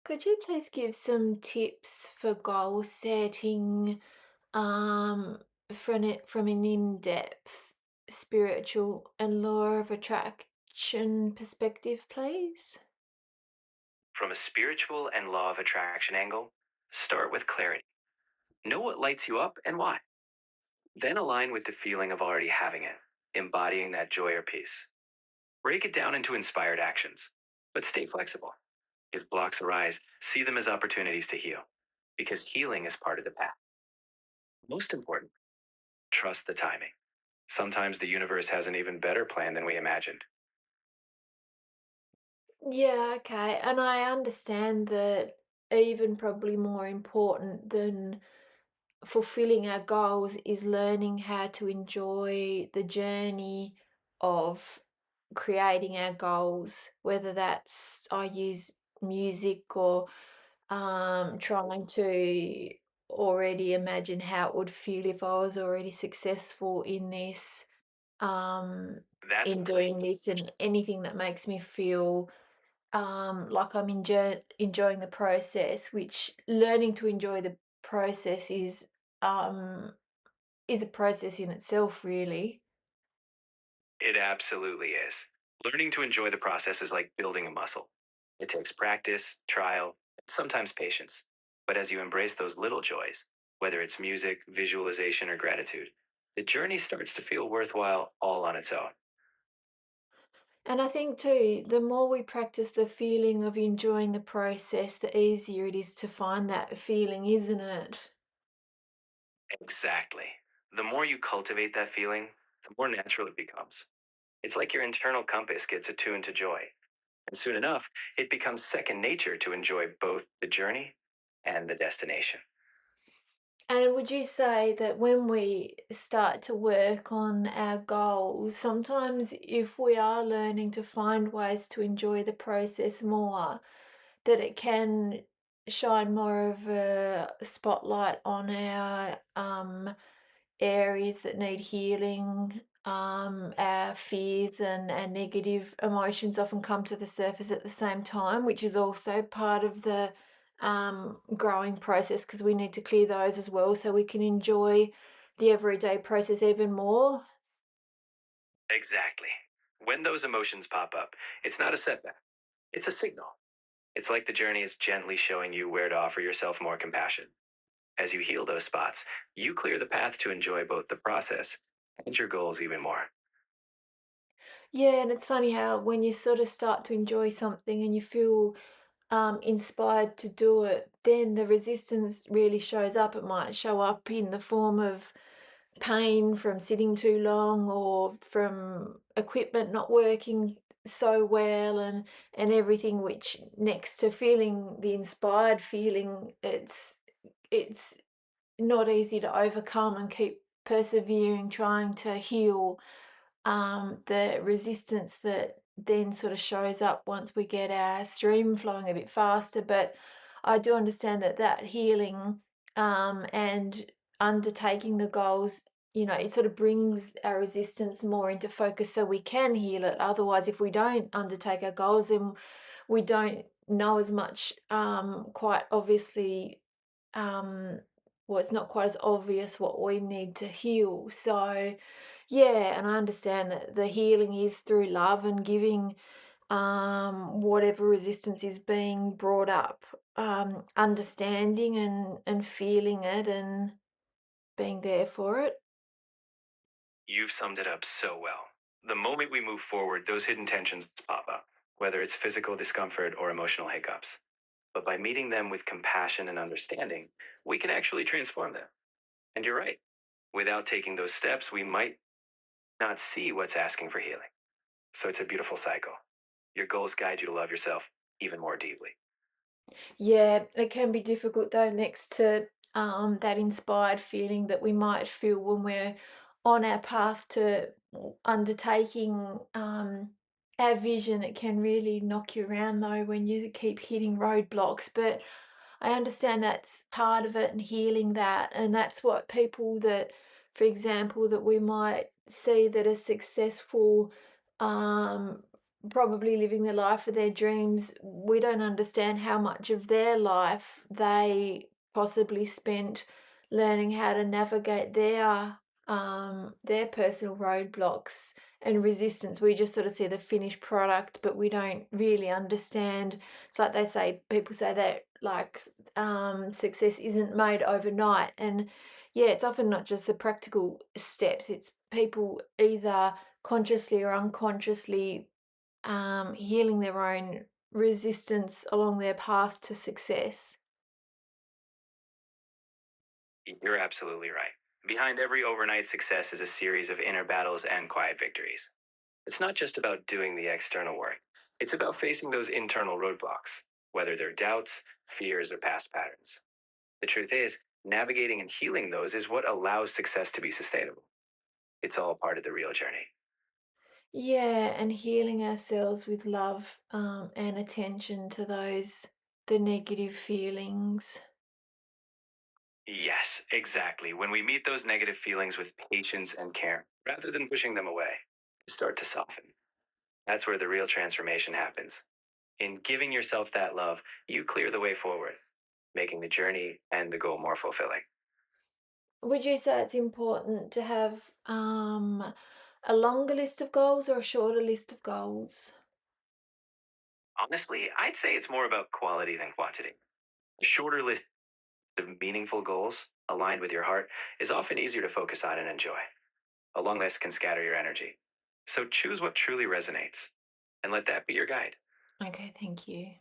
Could you please give some tips for goal setting um, from an in-depth spiritual and law of attraction perspective, please? From a spiritual and law of attraction angle, start with clarity. Know what lights you up and why. Then align with the feeling of already having it, embodying that joy or peace. Break it down into inspired actions, but stay flexible. If blocks arise, see them as opportunities to heal, because healing is part of the path. Most important, trust the timing. Sometimes the universe has an even better plan than we imagined. Yeah, okay. And I understand that even probably more important than fulfilling our goals is learning how to enjoy the journey of creating our goals, whether that's I use music or trying to already imagine how it would feel if I was already successful in this, um, That's in doing this, and anything that makes me feel like I'm enjoying the process, which learning to enjoy the process um, is a process in itself, really. It absolutely is. Learning to enjoy the process is like building a muscle. It takes practice, trial, and sometimes patience. But as you embrace those little joys, whether it's music, visualization, or gratitude, the journey starts to feel worthwhile all on its own. And I think too, the more we practice the feeling of enjoying the process, the easier it is to find that feeling, isn't it? Exactly. The more you cultivate that feeling, the more natural it becomes. It's like your internal compass gets attuned to joy. And soon enough, it becomes second nature to enjoy both the journey and the destination. And would you say that when we start to work on our goals, sometimes if we are learning to find ways to enjoy the process more, that it can shine more of a spotlight on our areas that need healing. Our fears and our negative emotions often come to the surface at the same time, which is also part of the growing process because we need to clear those as well so we can enjoy the everyday process even more. Exactly. When those emotions pop up, it's not a setback, it's a signal. It's like the journey is gently showing you where to offer yourself more compassion. As you heal those spots, you clear the path to enjoy both the process and your goals even more. Yeah, and it's funny how when you sort of start to enjoy something and you feel inspired to do it, then the resistance really shows up. It might show up in the form of pain from sitting too long or from equipment not working so well and everything, which next to feeling the inspired feeling, it's not easy to overcome and keep persevering trying to heal the resistance that then sort of shows up once we get our stream flowing a bit faster. But I do understand that healing and undertaking the goals, it sort of brings our resistance more into focus so we can heal it. Otherwise, if we don't undertake our goals, then we don't know as much, quite obviously. Um, well, it's not quite as obvious what we need to heal. So, yeah, and I understand that the healing is through love and giving whatever resistance is being brought up, understanding and feeling it and being there for it. You've summed it up so well. The moment we move forward, those hidden tensions pop up, whether it's physical discomfort or emotional hiccups. But by meeting them with compassion and understanding, we can actually transform them. And you're right. Without taking those steps, we might not see what's asking for healing. So it's a beautiful cycle. Your goals guide you to love yourself even more deeply. Yeah, it can be difficult though, next to that inspired feeling that we might feel when we're on our path to undertaking our vision. It can really knock you around though when you keep hitting roadblocks. But I understand that's part of it and healing that. And that's what people that, for example, that we might see that are successful. Um, probably living the life of their dreams, we don't understand how much of their life they possibly spent learning how to navigate their personal roadblocks and resistance. We just sort of see the finished product, but we don't really understand. It's like they say, people say that like success isn't made overnight, and yeah, it's often not just the practical steps. It's people either consciously or unconsciously healing their own resistance along their path to success. You're absolutely right. Behind every overnight success is a series of inner battles and quiet victories. It's not just about doing the external work, it's about facing those internal roadblocks, whether they're doubts, fears, or past patterns. The truth is, navigating and healing those is what allows success to be sustainable. It's all part of the real journey. Yeah, and healing ourselves with love and attention to the negative feelings. Yes, exactly. When we meet those negative feelings with patience and care, rather than pushing them away, they start to soften. That's where the real transformation happens. In giving yourself that love, you clear the way forward, making the journey and the goal more fulfilling. Would you say it's important to have a longer list of goals or a shorter list of goals? Honestly, I'd say it's more about quality than quantity. A shorter list of meaningful goals aligned with your heart is often easier to focus on and enjoy. A long list can scatter your energy. So choose what truly resonates and let that be your guide. Okay, thank you.